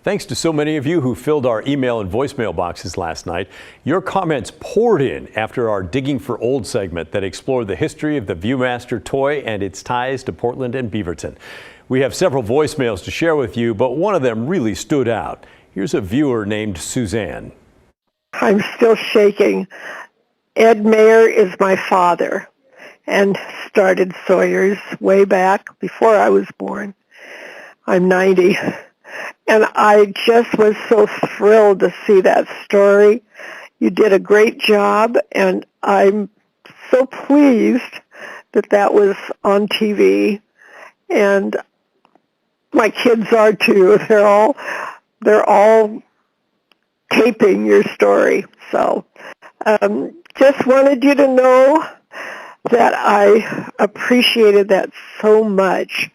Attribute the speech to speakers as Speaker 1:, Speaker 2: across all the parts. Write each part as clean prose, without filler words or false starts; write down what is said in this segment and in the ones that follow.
Speaker 1: Thanks to so many of you who filled our email and voicemail boxes last night. Your comments poured in after our Digging for Old segment that explored the history of the Viewmaster toy and its ties to Portland and Beaverton. We have several voicemails to share with you, but one of them really stood out. Here's a viewer named Suzanne.
Speaker 2: I'm still shaking. Ed Mayer is my father and started Sawyer's way back before I was born. I'm 90. And I just was so thrilled to see that story. You did a great job, and I'm so pleased that that was on TV. And my kids are too. They're all taping your story. So just wanted you to know that I appreciated that so much.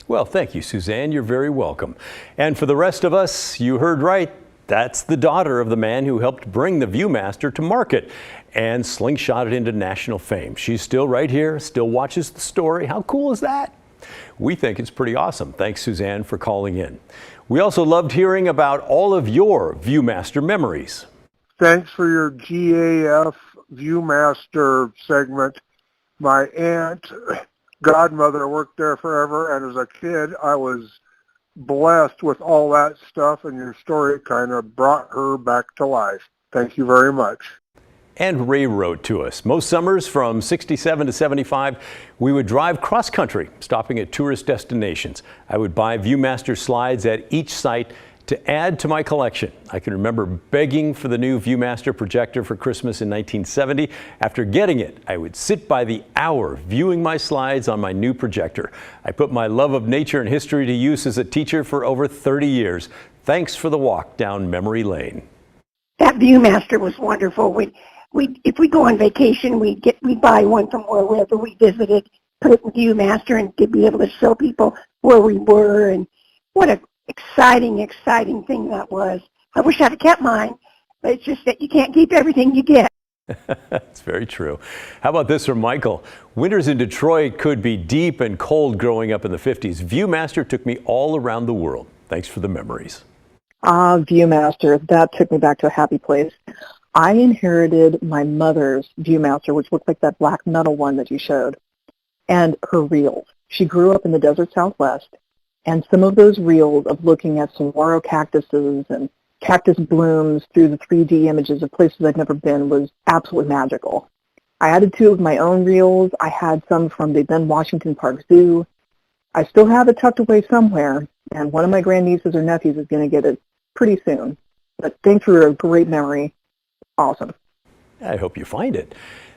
Speaker 1: Well, thank you, Suzanne. You're very welcome. And for the rest of us, you heard right. That's the daughter of the man who helped bring the Viewmaster to market and slingshot it into national fame. She's still right here, still watches the story. How cool is that? We think it's pretty awesome. Thanks, Suzanne, for calling in. We also loved hearing about all of your Viewmaster memories.
Speaker 3: Thanks for your GAF Viewmaster segment. My aunt, godmother, worked there forever, and as a kid I was blessed with all that stuff, and your story kind of brought her back to life. Thank you very much.
Speaker 1: And Ray wrote to us. Most summers from 67 to 75, we would drive cross country, stopping at tourist destinations. I would buy Viewmaster slides at each site to add to my collection. I can remember begging for the new Viewmaster projector for Christmas in 1970. After getting it, I would sit by the hour viewing my slides on my new projector. I put my love of nature and history to use as a teacher for over 30 years. Thanks for the walk down memory lane.
Speaker 4: That Viewmaster was wonderful. If we go on vacation, we buy one from wherever we visited, put it in Viewmaster, and to be able to show people where we were, and what a exciting thing that was. I wish I'd have kept mine, but it's just that you can't keep everything you get.
Speaker 1: That's very true. How about this from Michael? Winters in Detroit could be deep and cold growing up in the 50s. Viewmaster took me all around the world. Thanks for the memories.
Speaker 5: Viewmaster, that took me back to a happy place. I inherited my mother's Viewmaster, which looked like that black metal one that you showed, and her reels. She grew up in the desert Southwest, and some of those reels of looking at saguaro cactuses and cactus blooms through the 3D images of places I'd never been was absolutely magical. I added 2 of my own reels. I had some from the then Washington Park Zoo. I still have it tucked away somewhere, and one of my grandnieces or nephews is going to get it pretty soon. But thanks for a great memory. Awesome.
Speaker 1: I hope you find it.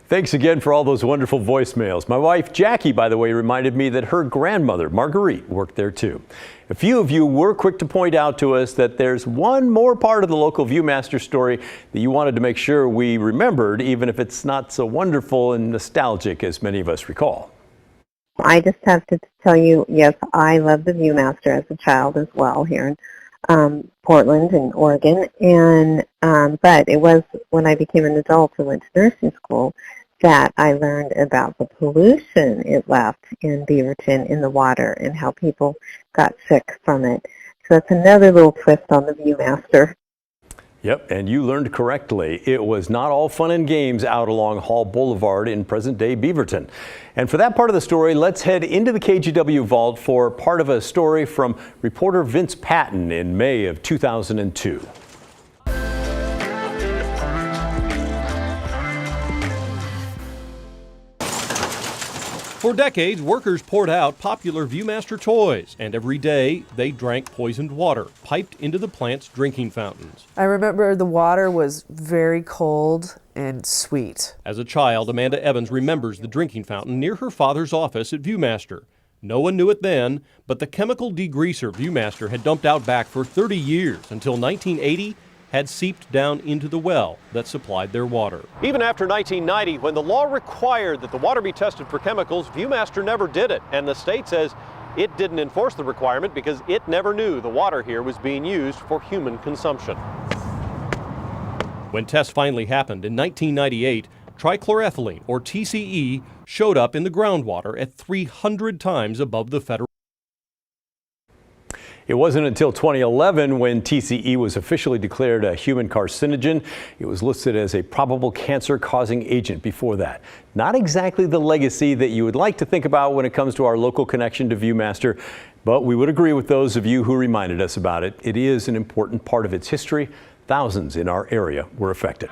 Speaker 1: Thanks again for all those wonderful voicemails. My wife, Jackie, by the way, reminded me that her grandmother, Marguerite, worked there too. A few of you were quick to point out to us that there's one more part of the local Viewmaster story that you wanted to make sure we remembered, even if it's not so wonderful and nostalgic as many of us recall.
Speaker 6: I just have to tell you, yes, I loved the Viewmaster as a child as well here in Portland and Oregon, and but it was when I became an adult and went to nursing school that I learned about the pollution it left in Beaverton in the water and how people got sick from it. So that's another little twist on the Viewmaster.
Speaker 1: Yep, and you learned correctly. It was not all fun and games out along Hall Boulevard in present-day Beaverton. And for that part of the story, let's head into the KGW vault for part of a story from reporter Vince Patton in May of 2002.
Speaker 7: For decades, workers poured out popular Viewmaster toys, and every day they drank poisoned water piped into the plant's drinking fountains.
Speaker 8: I remember the water was very cold and sweet.
Speaker 7: As a child, Amanda Evans remembers the drinking fountain near her father's office at Viewmaster. No one knew it then, but the chemical degreaser Viewmaster had dumped out back for 30 years until 1980 had seeped down into the well that supplied their water. Even after 1990, when the law required that the water be tested for chemicals, Viewmaster never did it, and the state says it didn't enforce the requirement because it never knew the water here was being used for human consumption. When tests finally happened in 1998, trichloroethylene, or TCE, showed up in the groundwater at 300 times above the federal.
Speaker 1: It wasn't until 2011 when TCE was officially declared a human carcinogen. It was listed as a probable cancer-causing agent before that. Not exactly the legacy that you would like to think about when it comes to our local connection to Viewmaster, but we would agree with those of you who reminded us about it. It is an important part of its history. Thousands in our area were affected.